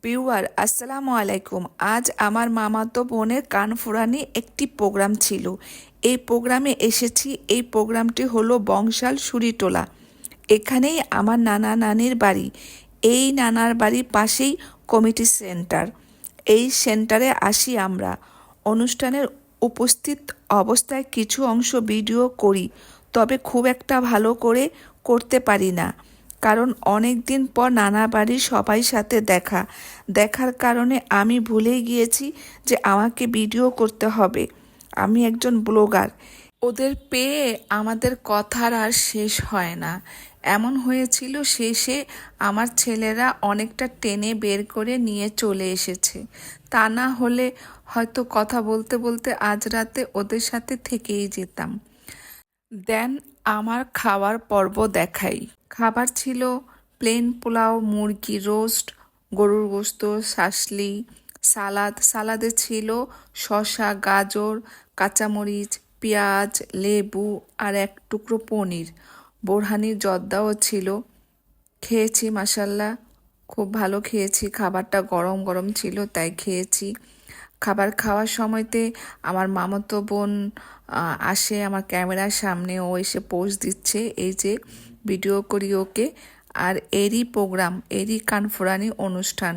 Viewer আসসালামু আলাইকুম। আজ আমার মামাতো বোনের কানফুরানি একটি প্রোগ্রাম ছিল। এই প্রোগ্রামে এসেছি। এই প্রোগ্রামটি হলো বংশাল সুরিটোলা। এখানেই আমার নানা নানির বাড়ি। এই নানার বাড়ির পাশেই কমিটি সেন্টার। এই সেন্টারে আসি আমরা। অনুষ্ঠানের উপস্থিত অবস্থায় কিছু অংশ ভিডিও করি, তবে খুব একটা ভালো করে করতে পারি না, কারণ অনেক দিন পর নানা বাড়ির সবাই সাথে দেখার কারণে আমি ভুলেই গিয়েছি যে আমাকে ভিডিও করতে হবে। আমি একজন ব্লগার। ওদের পেয়ে আমাদের কথার আর শেষ হয় না। এমন হয়েছিল, শেষে আমার ছেলেরা অনেকটা টেনে বের করে নিয়ে চলে এসেছে। তা না হলে হয়তো কথা বলতে বলতে আজ রাতে ওদের সাথে থেকেই যেতাম। দেন আমার খাওয়ার পর্ব দেখাই। খাবার ছিল প্লেন পোলাও, মুরগি রোস্ট, গরুর গোশত, শাসলি, সালাদে ছিল শসা, গাজর, কাঁচামরিচ, পেঁয়াজ, লেবু আর এক টুকরো পনির। বোরহানির জর্দাও ছিল। খেয়েছি মাশাল্লাহ, খুব ভালো খেয়েছি। খাবারটা গরম গরম ছিল তাই খেয়েছি। খাবার খাওয়ার সময়তে আমার মামাতো বোন আসে আমার ক্যামেরার সামনে। ও এসে পোজ দিচ্ছে, এই যে ভিডিও করি ওকে। আর এরই প্রোগ্রাম, এরই কানফুরানি অনুষ্ঠান।